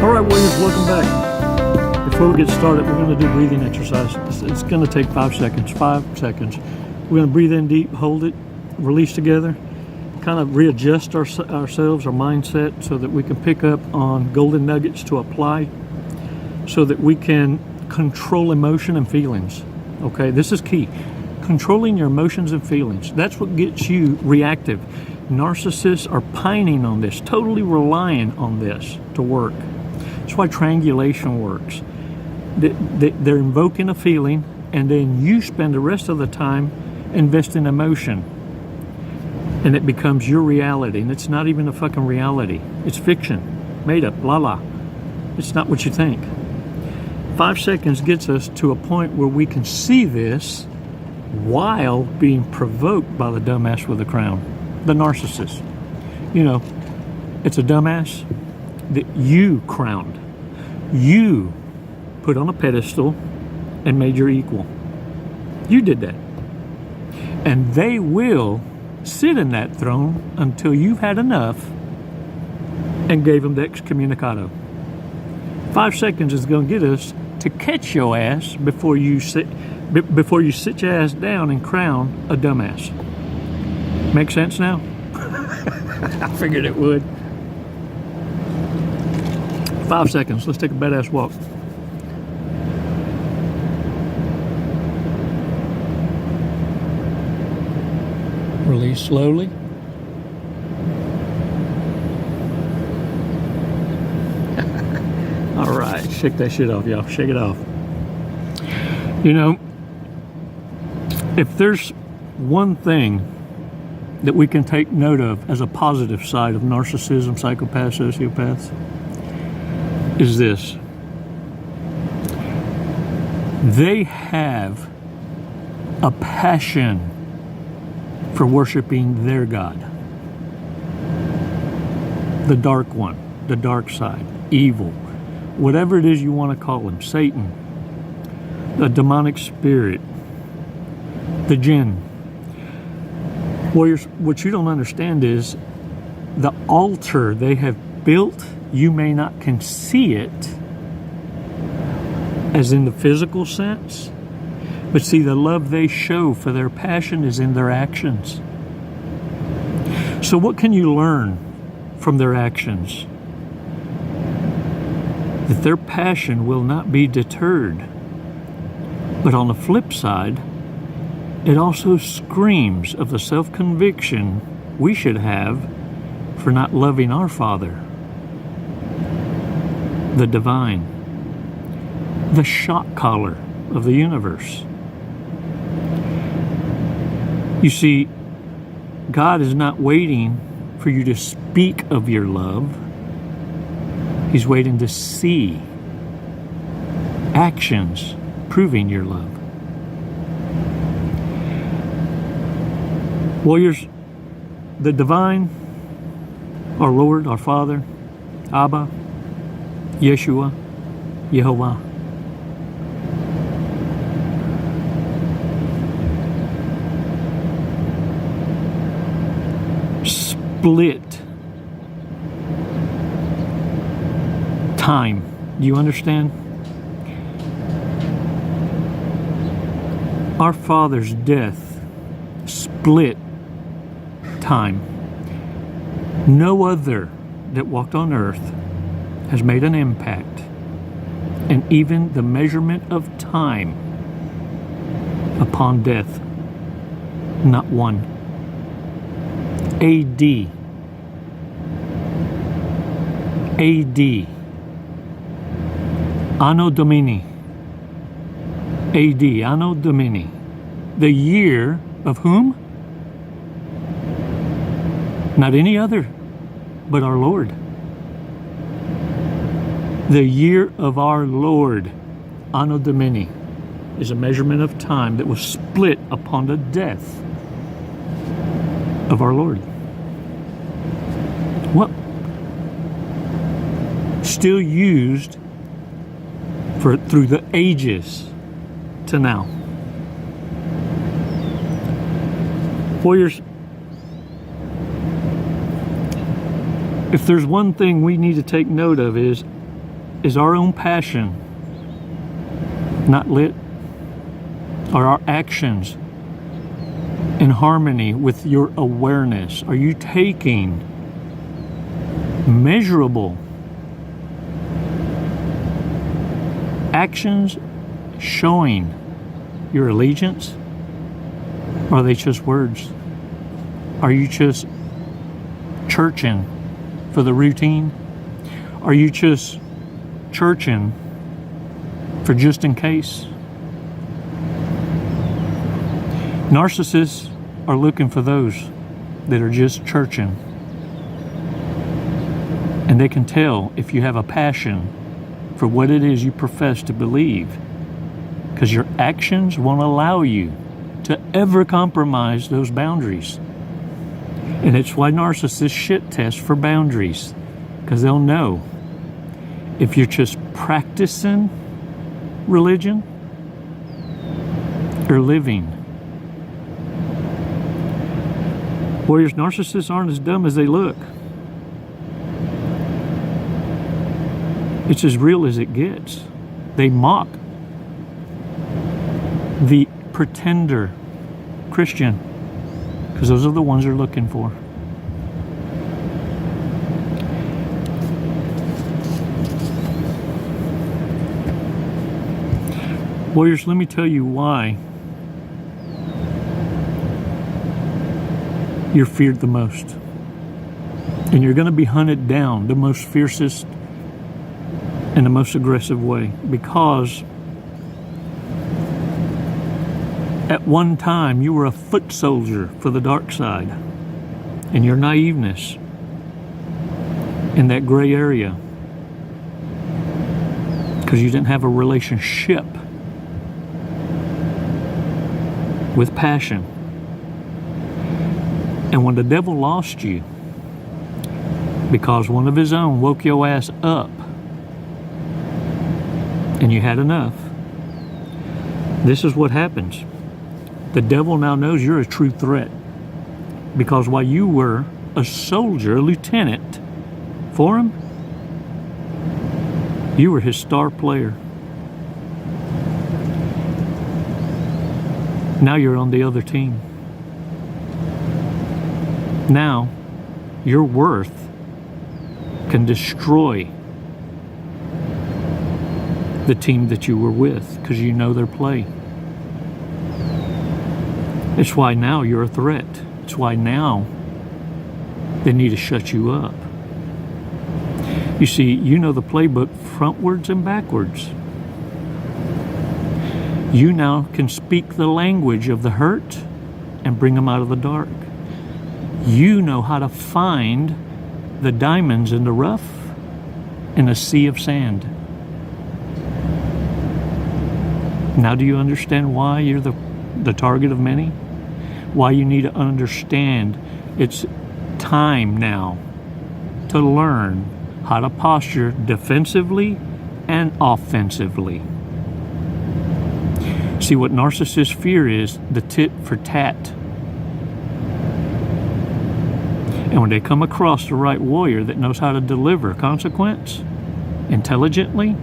All right, warriors, welcome back. Before we get started, we're going to do breathing exercise. It's going to take 5 seconds. 5 seconds. We're going to breathe in deep, hold it, release together, kind of readjust ourselves, our mindset, so that we can pick up on golden nuggets to apply, so that we can control emotion and feelings. Okay, this is key. Controlling your emotions and feelings. That's what gets you reactive. Narcissists are pining on this, totally relying on this to work. That's why triangulation works. They're invoking a feeling, and then you spend the rest of the time investing emotion. And it becomes your reality. And it's not even a fucking reality. It's fiction. Made up. La la. It's not what you think. 5 seconds gets us to a point where we can see this while being provoked by the dumbass with the crown. The narcissist. You know, it's a dumbass that you crowned. You put on a pedestal and made your equal. You did that. And they will sit in that throne until you've had enough and gave them the excommunicado. 5 seconds is going to get us to catch your ass before you sit your ass down and crown a dumbass. Make sense now? I figured it would. 5 seconds. Let's take a badass walk. Release slowly. All right, shake that shit off, y'all. Shake it off. You know, if there's one thing that we can take note of as a positive side of narcissism, psychopaths, sociopaths, is this. They have a passion for worshiping their God. The dark one, the dark side, evil, whatever it is you want to call him, Satan, the demonic spirit, the jinn. Warriors, what you don't understand is the altar they have built, you may not can see it as in the physical sense, but see, the love they show for their passion is in their actions. So what can you learn from their actions? That their passion will not be deterred. But on the flip side, it also screams of the self-conviction we should have for not loving our Father, the divine, the shot caller of the universe. You see, God is not waiting for you to speak of your love. He's waiting to see actions proving your love. Warriors, the divine, our Lord, our Father, Abba, Yeshua, Yehovah, split time. Do you understand? Our Father's death split time. No other that walked on earth has made an impact. And even the measurement of time upon death, not one. AD. Anno Domini. AD, Anno Domini. The year of whom? Not any other, but our Lord. The year of our Lord, Anno Domini, is a measurement of time that was split upon the death of our Lord. What? Still used through the ages to now. Warriors, if there's one thing we need to take note of is Is our own passion not lit? Are our actions in harmony with your awareness? Are you taking measurable actions showing your allegiance? Or are they just words? Are you just churching for the routine? Are you just churching for just in case? Narcissists are looking for those that are just churching. And they can tell if you have a passion for what it is you profess to believe, because your actions won't allow you to ever compromise those boundaries. And it's why narcissists shit test for boundaries, because they'll know if you're just practicing religion or living. Warriors, narcissists aren't as dumb as they look. It's as real as it gets. They mock the pretender Christian, because those are the ones they're looking for. Warriors, let me tell you why you're feared the most. And you're going to be hunted down the most fiercest and the most aggressive way, because at one time you were a foot soldier for the dark side, and your naiveness in that gray area, because you didn't have a relationship with passion. And when the devil lost you because one of his own woke your ass up and you had enough, this is what happens. The devil now knows you're a true threat, because while you were a soldier, a lieutenant for him, you were his star player. Now you're on the other team. Now your worth can destroy the team that you were with, because you know their play. It's why now you're a threat. It's why now they need to shut you up. You see, you know the playbook frontwards and backwards. You now can speak the language of the hurt and bring them out of the dark. You know how to find the diamonds in the rough in a sea of sand. Now do you understand why you're the target of many? Why you need to understand it's time now to learn how to posture defensively and offensively. See, what narcissists fear is the tit for tat. And when they come across the right warrior that knows how to deliver consequence intelligently,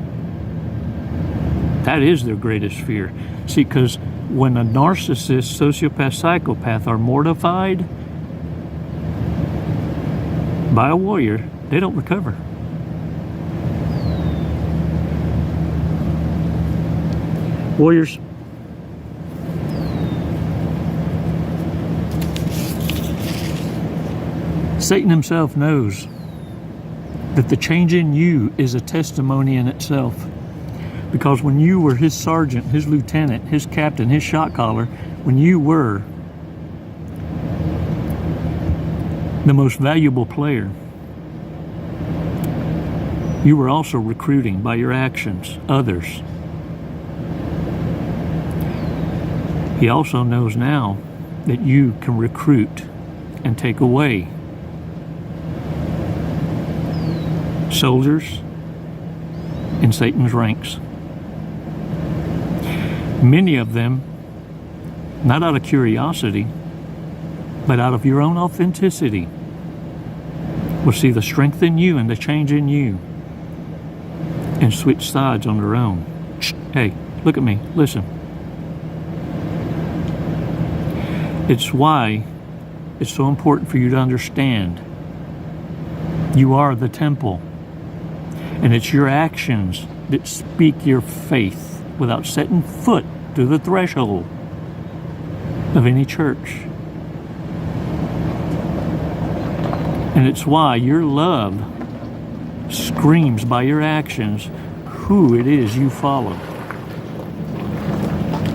that is their greatest fear. See, because when a narcissist, sociopath, psychopath are mortified by a warrior, they don't recover. Warriors, Satan himself knows that the change in you is a testimony in itself. Because when you were his sergeant, his lieutenant, his captain, his shot caller, when you were the most valuable player, you were also recruiting by your actions others. He also knows now that you can recruit and take away soldiers in Satan's ranks. Many of them, not out of curiosity, but out of your own authenticity, will see the strength in you and the change in you and switch sides on their own. Hey, look at me, listen. It's why it's so important for you to understand you are the temple, and it's your actions that speak your faith without setting foot to the threshold of any church. And it's why your love screams by your actions who it is you follow.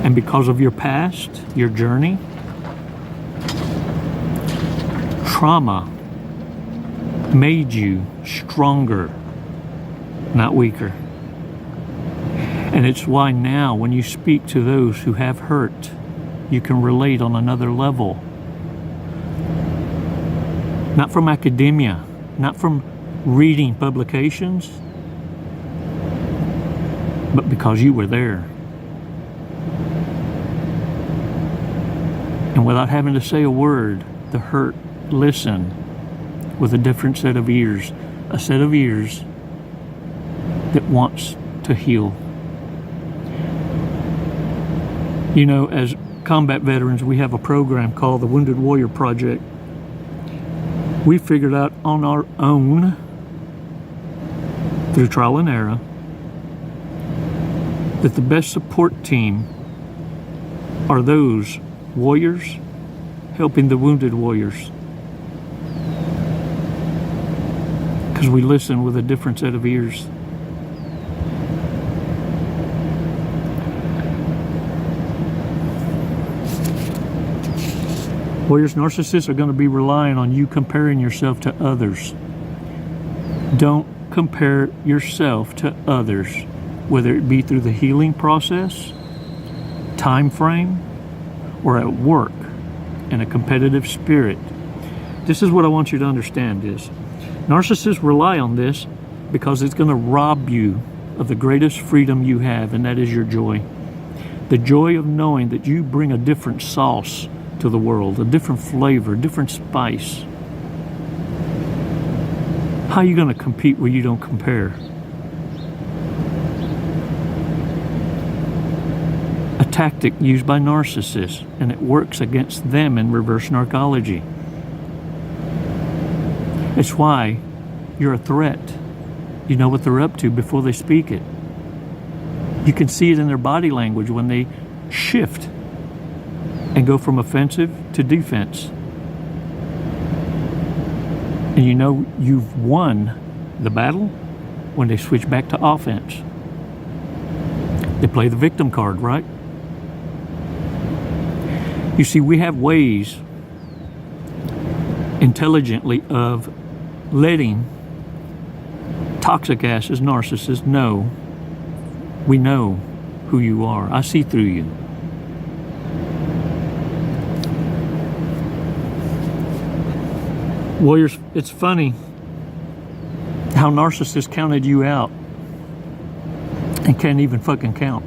And because of your past, your journey, trauma made you stronger, not weaker. And it's why now when you speak to those who have hurt, you can relate on another level. Not from academia, not from reading publications, but because you were there. And without having to say a word, the hurt listened with a different set of ears, a set of ears that wants to heal. You know, as combat veterans, we have a program called the Wounded Warrior Project. We figured out on our own, through trial and error, that the best support team are those warriors helping the wounded warriors. Because we listen with a different set of ears. Warriors, narcissists are going to be relying on you comparing yourself to others. Don't compare yourself to others, whether it be through the healing process, time frame, or at work in a competitive spirit. This is what I want you to understand is, narcissists rely on this because it's going to rob you of the greatest freedom you have, and that is your joy. The joy of knowing that you bring a different sauce to the world, a different flavor, a different spice. How are you going to compete where you don't compare? A tactic used by narcissists, and it works against them in reverse narcology. It's why you're a threat. You know what they're up to before they speak it. You can see it in their body language when they shift and go from offensive to defense. And you know you've won the battle when they switch back to offense. They play the victim card, right? You see, we have ways intelligently of letting toxic asses, narcissists, know we know who you are. I see through you. Warriors, it's funny how narcissists counted you out and can't even fucking count.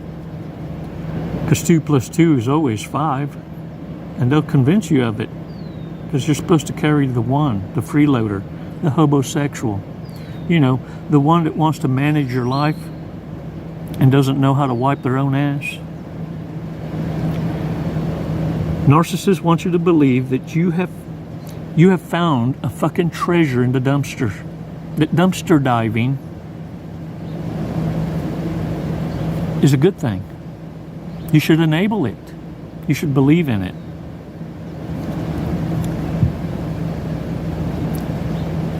Because 2 + 2 is always 5. And they'll convince you of it. Because you're supposed to carry the one, the freeloader, the homosexual. You know, the one that wants to manage your life and doesn't know how to wipe their own ass. Narcissists want you to believe that you have found a fucking treasure in the dumpster. That dumpster diving is a good thing. You should enable it. You should believe in it.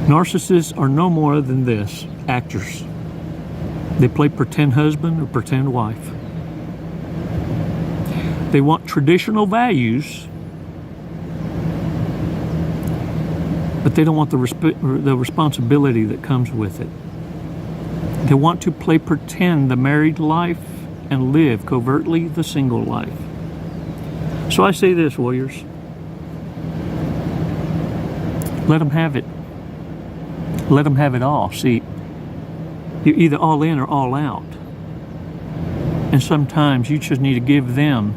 Narcissists are no more than this, actors. They play pretend husband or pretend wife. They want traditional values, but they don't want the responsibility that comes with it. They want to play pretend the married life and live covertly the single life. So I say this, warriors. Let them have it. Let them have it all. See, you're either all in or all out. And sometimes you just need to give them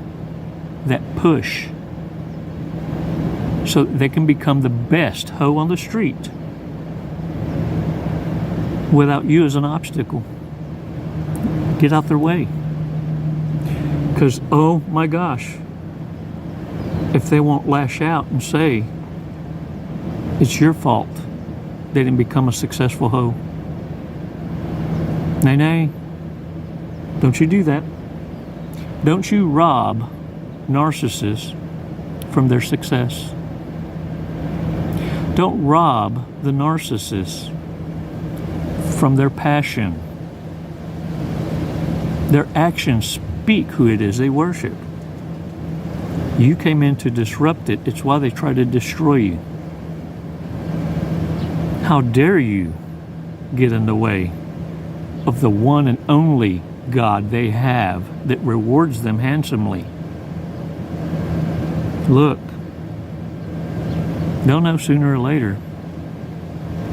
that push so they can become the best hoe on the street without you as an obstacle. Get out their way. Because, oh my gosh, if they won't lash out and say, it's your fault they didn't become a successful hoe. Nay, nay. Don't you do that. Don't you rob narcissists from their success. Don't rob the narcissists from their passion. Their actions speak who it is they worship. You came in to disrupt it. It's why they try to destroy you. How dare you get in the way of the one and only God they have that rewards them handsomely? Look, they'll know sooner or later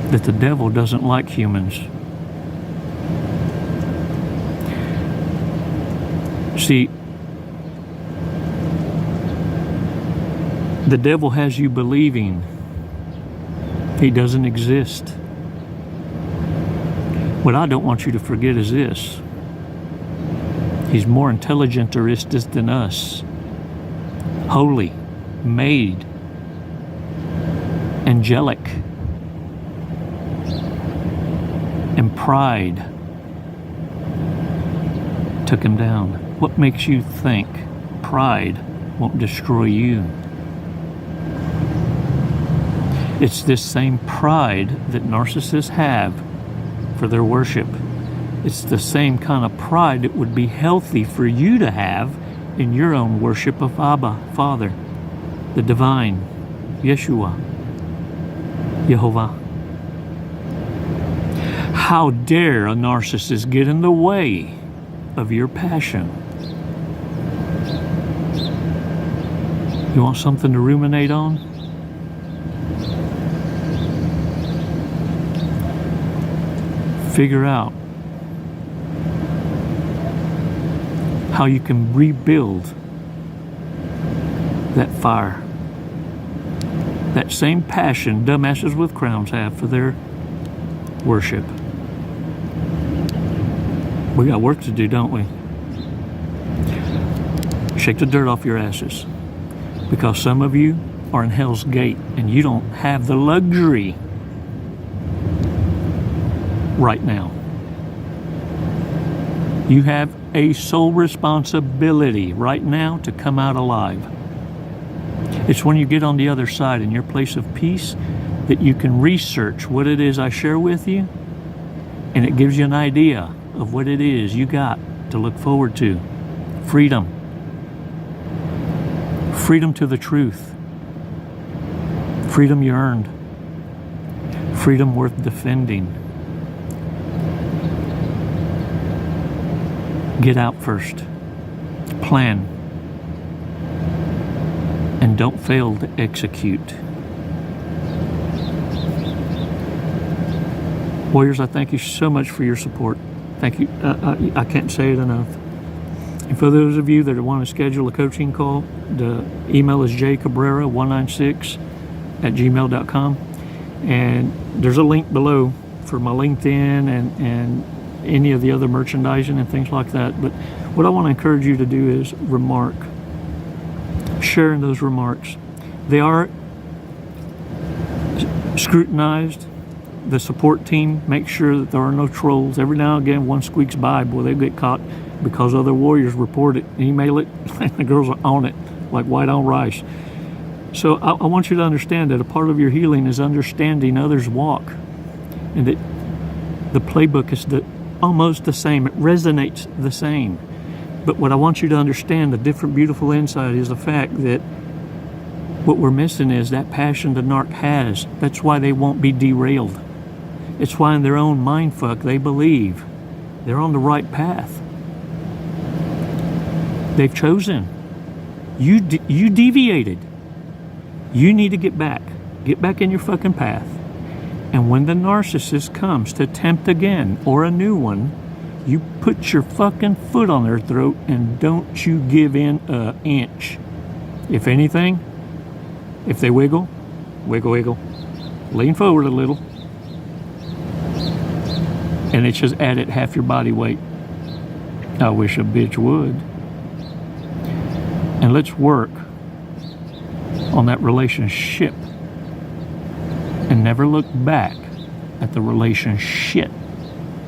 that the devil doesn't like humans. See, the devil has you believing he doesn't exist. What I don't want you to forget is this. He's more intelligentist than us. Holy, made, angelic, and pride took him down. What makes you think pride won't destroy you? It's this same pride that narcissists have for their worship. It's the same kind of pride that would be healthy for you to have in your own worship of Abba, Father, the divine, Yeshua, Yehovah. How dare a narcissist get in the way of your passion? You want something to ruminate on? Figure out how you can rebuild that fire. That same passion dumbasses with crowns have for their worship. We got work to do, don't we? Shake the dirt off your asses. Because some of you are in Hell's Gate and you don't have the luxury right now. You have a sole responsibility right now to come out alive. It's when you get on the other side in your place of peace that you can research what it is I share with you, and it gives you an idea of what it is you got to look forward to. Freedom. Freedom to the truth. Freedom you earned. Freedom worth defending. Get out first. Plan. And don't fail to execute. Warriors, I thank you so much for your support. Thank you. I can't say it enough. And for those of you that want to schedule a coaching call, the email is jcabrera196@gmail.com. And there's a link below for my LinkedIn and any of the other merchandising and things like that. But what I want to encourage you to do is remark. Share in those remarks. They are scrutinized. The support team makes sure that there are no trolls. Every now and again, one squeaks by. Boy, they get caught because other warriors report it, email it, and the girls are on it like white on rice. So I want you to understand that a part of your healing is understanding others' walk, and that the playbook is almost the same. It resonates the same. But what I want you to understand, the different beautiful insight, is the fact that what we're missing is that passion the narc has. That's why they won't be derailed. It's why in their own mindfuck they believe they're on the right path. They've chosen. You deviated. You need to get back. Get back in your fucking path. And when the narcissist comes to tempt again, or a new one, you put your fucking foot on their throat and don't you give in an inch. If anything, if they wiggle, wiggle, wiggle. Lean forward a little. And it's just added half your body weight. I wish a bitch would. And let's work on that relationship and never look back at the relationship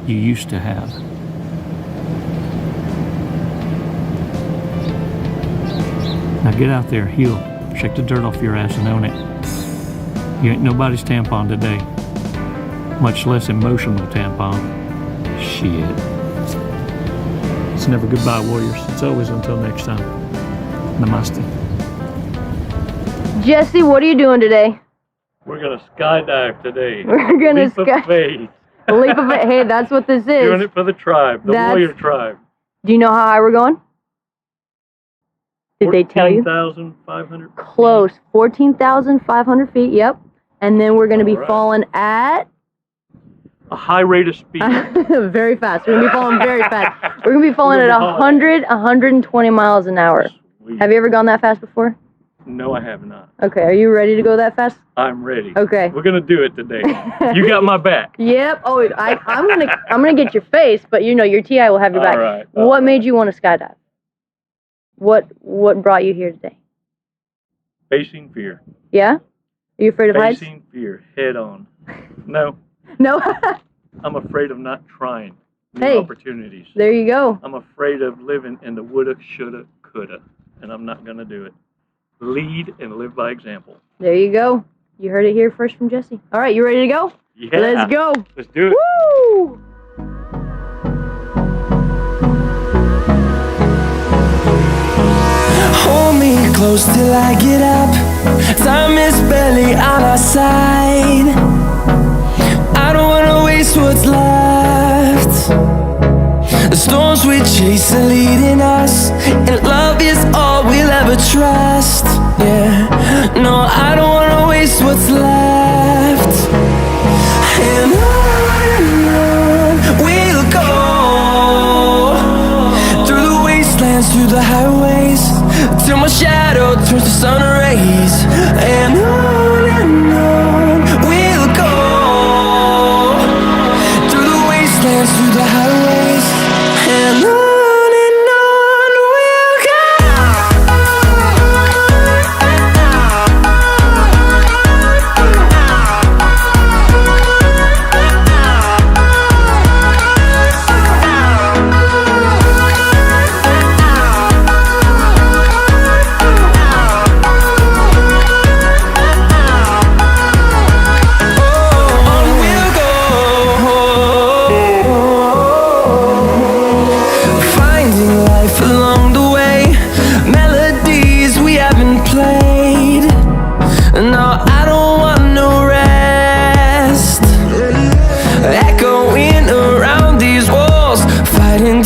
you used to have. Now get out there, heal, shake the dirt off your ass and own it. You ain't nobody's tampon today, much less emotional tampon. Shit. It's never goodbye, warriors. It's always until next time. Namaste. Jesse, what are you doing today? We're gonna skydive today. We're gonna Leap of faith. Leap of faith. Hey, that's what this is. Doing it for the tribe, the warrior tribe. Do you know how high we're going? Did they tell you? 14,500. Close. 14,500 feet. Yep. And then we're gonna be falling at a high rate of speed. Very fast. We're gonna be falling very fast. We're gonna be falling at 120 miles an hour. Sweet. Have you ever gone that fast before? No, I have not. Okay, are you ready to go that fast? I'm ready. Okay. We're gonna do it today. You got my back. Yep. Oh, I'm gonna get your face, but you know your TI will have your back. All right. What made you want to skydive? What brought you here today? Facing fear. Yeah? Are you afraid of heights? Facing fear head on. No. No. I'm afraid of not trying new opportunities. There you go. I'm afraid of living in the woulda, shoulda, coulda, and I'm not gonna do it. Lead and live by example. There you go. You heard it here first from Jesse. All right, you ready to go? Yeah. Let's go. Let's do it. Woo! Hold me close till I get up. Time is barely on our side. I don't wanna waste what's left. The storms we chase are leading us, and love is all we'll ever trust. Yeah, no, I don't wanna waste what's left. And on we'll go, through the wastelands, through the highways, till my shadow turns to sun rays. And on we'll go, through the wastelands, through the highways, and on we'll go.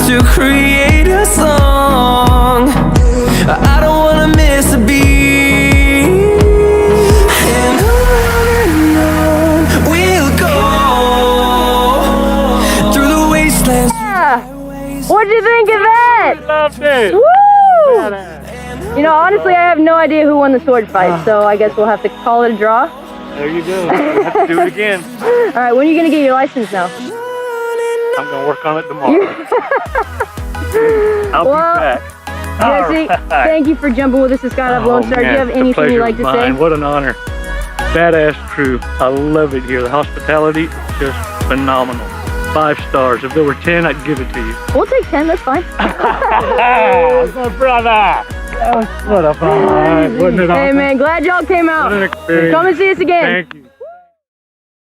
To create a song, I don't wanna miss a beat. And on we'll go, through the wastelands. What'd you think of that? Loved it. Woo! You know, honestly, I have no idea who won the sword fight, so I guess we'll have to call it a draw. There you go. We'll have to do it again. All right, when are you gonna get your license now? I'm gonna work on it tomorrow. I'll be back. Jesse, thank you for jumping with us to Skydive Lone Star. Do you have anything you'd like to say? What an honor. Badass crew. I love it here. The hospitality, just phenomenal. 5 stars. If there were 10, I'd give it to you. We'll take 10, that's fine. My brother. What a fun ride. Wasn't it awesome? Hey man, glad y'all came out. What an experience. Come and see us again. Thank you.